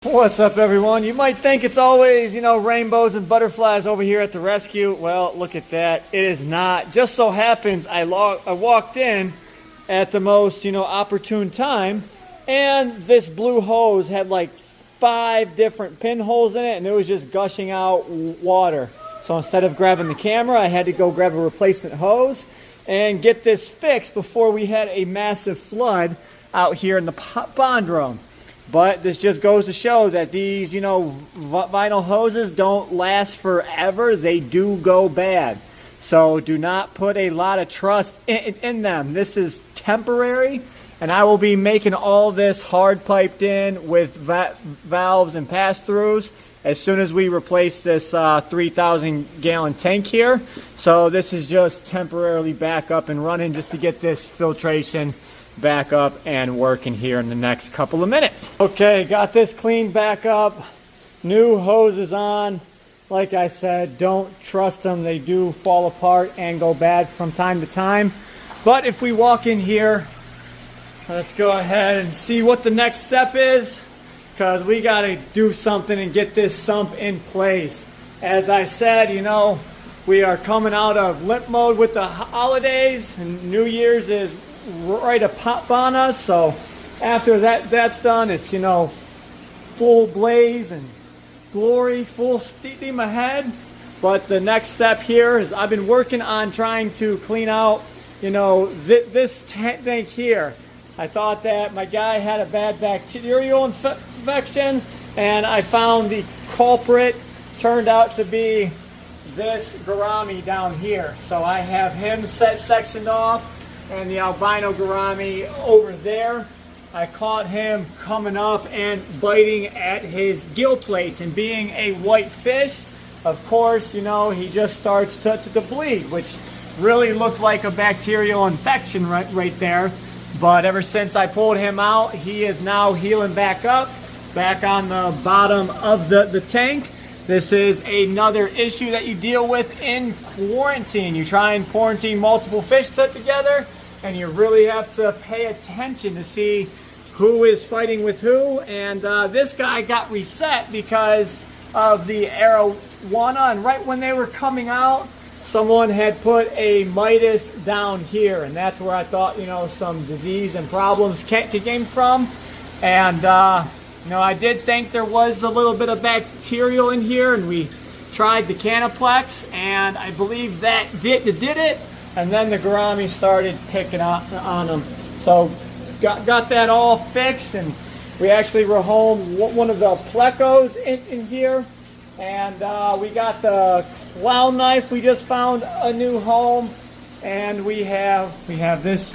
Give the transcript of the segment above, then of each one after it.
What's up, everyone? You might think it's always, rainbows and butterflies over here at the rescue. Well, look at that. It is not. Just so happens I walked in at the most, opportune time, and this blue hose had like 5 different pinholes in it, and it was just gushing out water. So instead of grabbing the camera, I had to go grab a replacement hose and get this fixed before we had a massive flood out here in the pond room. But this just goes to show that these, vinyl hoses don't last forever. They do go bad. So do not put a lot of trust in them. This is temporary, and I will be making all this hard piped in with valves and pass-throughs as soon as we replace this 3,000 gallon tank here. So this is just temporarily back up and running just to get this filtration back up and working here in the next couple of minutes. Okay, got this cleaned back up. New hoses on. Like I said, don't trust them. They do fall apart and go bad from time to time. But if we walk in here, let's go ahead and see what the next step is, because we got to do something and get this sump in place. As I said, we are coming out of limp mode with the holidays, and New Year's is right upon us. So after that's done, it's full blaze and glory, full steam ahead. But the next step here is I've been working on trying to clean out this tank here. I thought that my guy had a bad bacterial infection, and I found the culprit turned out to be this gourami down here. So I have him sectioned off, and the albino gourami over there. I caught him coming up and biting at his gill plates, and being a white fish, of course, he just starts to bleed, which really looked like a bacterial infection right there. But ever since I pulled him out, he is now healing back up, back on the bottom of the tank. This is another issue that you deal with in quarantine. You try and quarantine multiple fish together, and you really have to pay attention to see who is fighting with who. And this guy got reset because of the arowana, and right when they were coming out, someone had put a mitis down here, and that's where I thought some disease and problems came from. And I did think there was a little bit of bacterial in here, and we tried the Canaplex, and I believe that did it. And then the gourami started picking up on them. So got that all fixed, and we actually rehomed one of the plecos in here. And we got the clown knife. We just found a new home, and we have this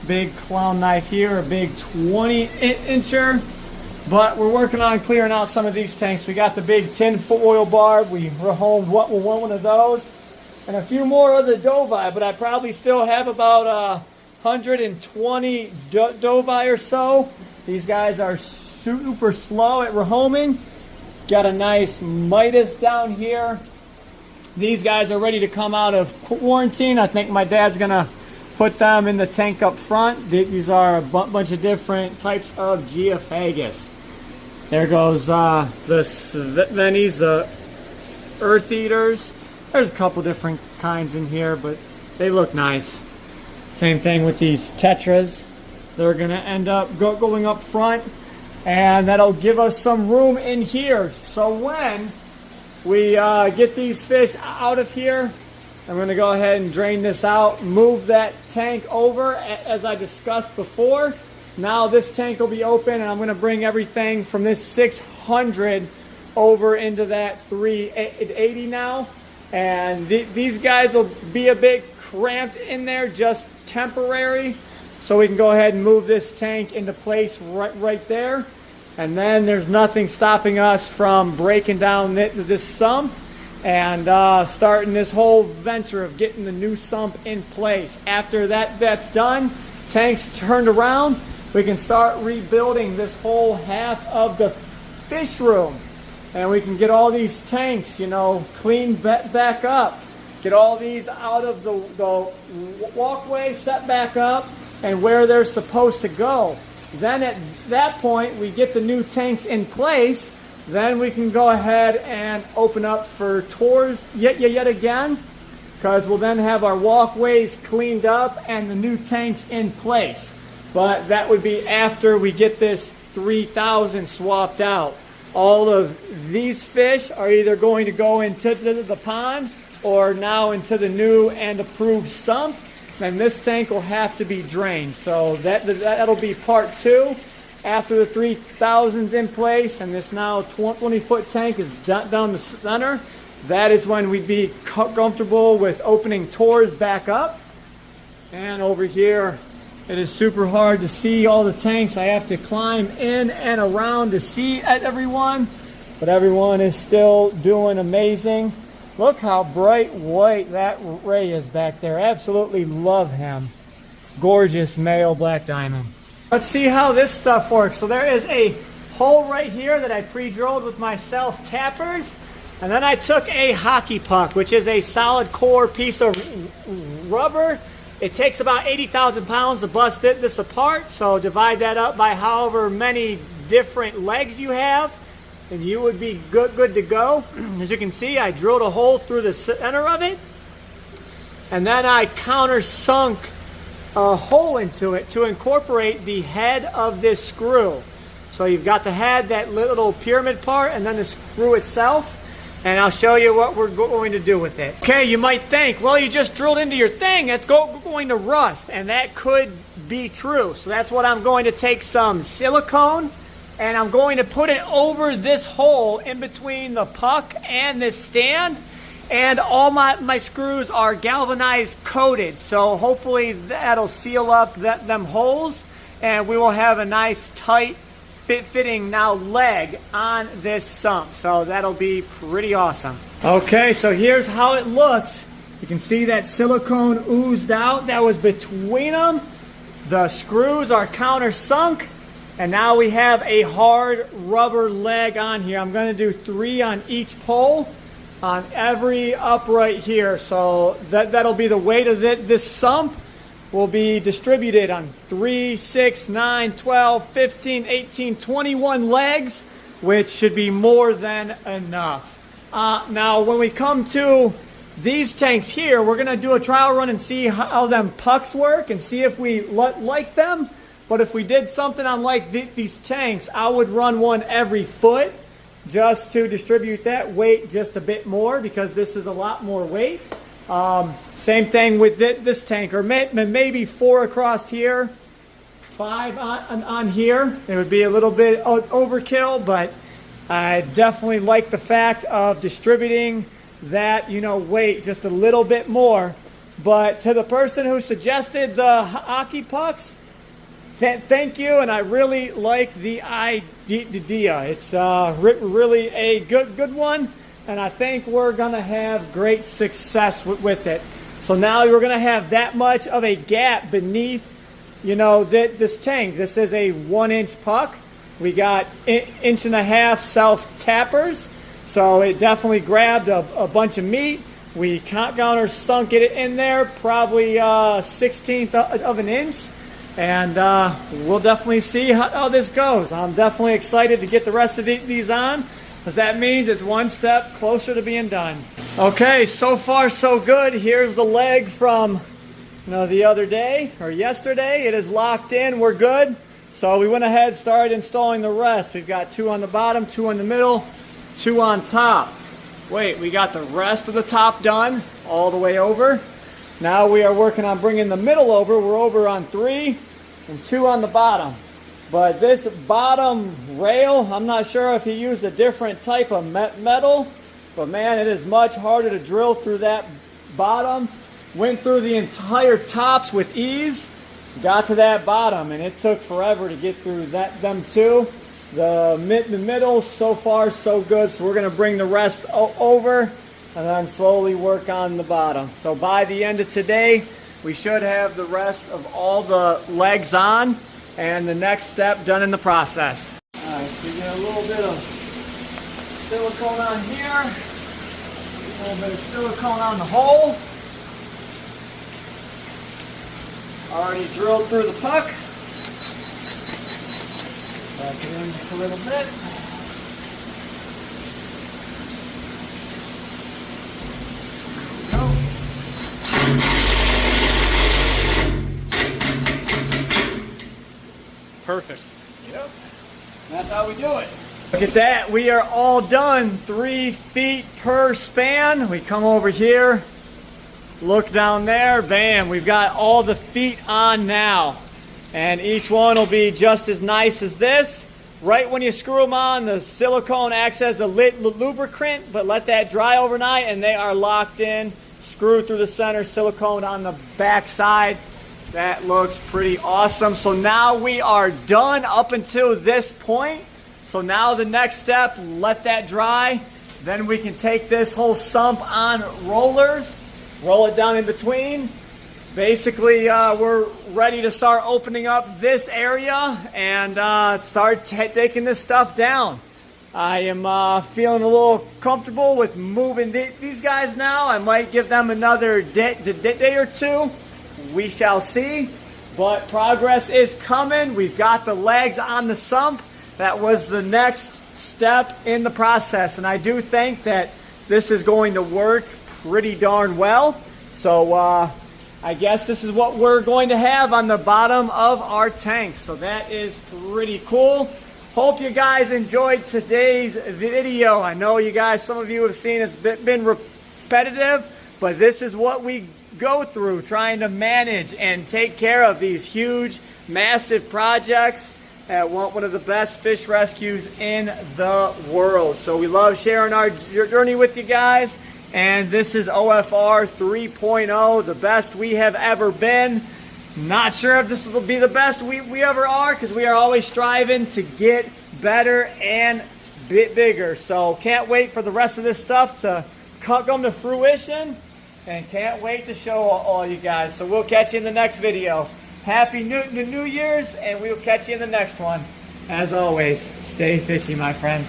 big clown knife here, a big 20-incher. But we're working on clearing out some of these tanks. We got the big tin foil barb. We rehomed one of those, and a few more of the Dovi, but I probably still have about 120 Dovi or so. These guys are super slow at rehoming. Got a nice mitis down here. These guys are ready to come out of quarantine. I think my dad's gonna put them in the tank up front. These are a bunch of different types of Geophagus. There goes the Svennies, the earth eaters. There's a couple different kinds in here, but they look nice. Same thing with these tetras. They're going to end up going up front, and that'll give us some room in here. So when we get these fish out of here, I'm going to go ahead and drain this out, move that tank over as I discussed before. Now this tank will be open, and I'm going to bring everything from this 600 over into that 380 now. And these guys will be a bit cramped in there, just temporary. So we can go ahead and move this tank into place right there. And then there's nothing stopping us from breaking down this sump and starting this whole venture of getting the new sump in place. After that's done, tanks turned around, we can start rebuilding this whole half of the fish room. And we can get all these tanks, cleaned back up. Get all these out of the walkway, set back up, and where they're supposed to go. Then at that point, we get the new tanks in place. Then we can go ahead and open up for tours yet again, because we'll then have our walkways cleaned up and the new tanks in place. But that would be after we get this 3,000 swapped out. All of these fish are either going to go into the pond or now into the new and approved sump. And this tank will have to be drained. So that'll be part 2. After the 3,000's in place and this now 20-foot tank is down the center, that is when we'd be comfortable with opening tours back up. And over here, it is super hard to see all the tanks. I have to climb in and around to see everyone, but everyone is still doing amazing. Look how bright white that ray is back there. Absolutely love him. Gorgeous male black diamond. Let's see how this stuff works. So there is a hole right here that I pre-drilled with my self-tappers. And then I took a hockey puck, which is a solid core piece of rubber. It takes about 80,000 pounds to bust this apart. So divide that up by however many different legs you have, and you would be good to go. As you can see, I drilled a hole through the center of it. And then I countersunk a hole into it to incorporate the head of this screw. So you've got the head, that little pyramid part, and then the screw itself. And I'll show you what we're going to do with it. Okay, you might think, well, you just drilled into your thing, that's going to rust. And that could be true. So that's what I'm going to take some silicone, and I'm going to put it over this hole in between the puck and this stand. And all my screws are galvanized coated. So hopefully that'll seal up them holes, and we will have a nice tight fitting now leg on this sump. So that'll be pretty awesome. Okay, so here's how it looks. You can see that silicone oozed out that was between them. The screws are countersunk, and now we have a hard rubber leg on here. I'm going to do 3 on each pole on every upright here. So that'll be the weight of this sump. Will be distributed on 3, 6, 9, 12, 15, 18, 21 legs, which should be more than enough. Now, when we come to these tanks here, we're going to do a trial run and see how them pucks work and see if we like them. But if we did something on like these tanks, I would run one every foot just to distribute that weight just a bit more, because this is a lot more weight. Same thing with this tank, or maybe 4 across here, 5 on here. It would be a little bit overkill, but I definitely like the fact of distributing that, weight just a little bit more. But to the person who suggested the hockey pucks, thank you, and I really like the idea. It's really a good one. And I think we're going to have great success with it. So now we're going to have that much of a gap beneath, this tank. This is a 1-inch puck. We got 1.5 inch self-tappers. So it definitely grabbed a bunch of meat. We countersunk it in there, probably 1/16 of an inch. And we'll definitely see how this goes. I'm definitely excited to get the rest of these on, because that means it's one step closer to being done. Okay, so far so good. Here's the leg from the other day or yesterday. It is locked in. We're good. So we went ahead and started installing the rest. We've got 2 on the bottom, 2 in the middle, 2 on top. Wait, we got the rest of the top done all the way over. Now we are working on bringing the middle over. We're over on 3 and 2 on the bottom. But this bottom rail, I'm not sure if he used a different type of metal, but man, it is much harder to drill through that bottom. Went through the entire tops with ease, got to that bottom, and it took forever to get through them too. The middle, so far so good, so we're going to bring the rest over and then slowly work on the bottom. So by the end of today, we should have the rest of all the legs on and the next step done in the process. Alright, so we get a little bit of silicone on here, a little bit of silicone on the hole. Already drilled through the puck. Back it in just a little bit. There we go. Perfect. Yep. That's how we do it. Look at that. We are all done. 3 feet per span. We come over here. Look down there. Bam. We've got all the feet on now. And each one will be just as nice as this. Right when you screw them on, the silicone acts as a lubricant, but let that dry overnight and they are locked in. Screw through the center, silicone on the back side. That looks pretty awesome. So now we are done up until this point. So now the next step, let that dry. Then we can take this whole sump on rollers, roll it down in between. Basically, we're ready to start opening up this area and start taking this stuff down. I am feeling a little comfortable with moving these guys now. I might give them another day or two. We shall see. But progress is coming. We've got the legs on the sump. That was the next step in the process. And I do think that this is going to work pretty darn well. So, I guess this is what we're going to have on the bottom of our tank. So that is pretty cool. Hope you guys enjoyed today's video. I know you guys, some of you have seen it's been repetitive, but this is what we go through trying to manage and take care of these huge, massive projects at one of the best fish rescues in the world. So we love sharing our journey with you guys. And this is OFR 3.0, the best we have ever been. Not sure if this will be the best we ever are, because we are always striving to get better and bit bigger. So can't wait for the rest of this stuff to come to fruition, and can't wait to show all you guys. So we'll catch you in the next video. Happy New Year's, and we'll catch you in the next one. As always, stay fishy, my friends.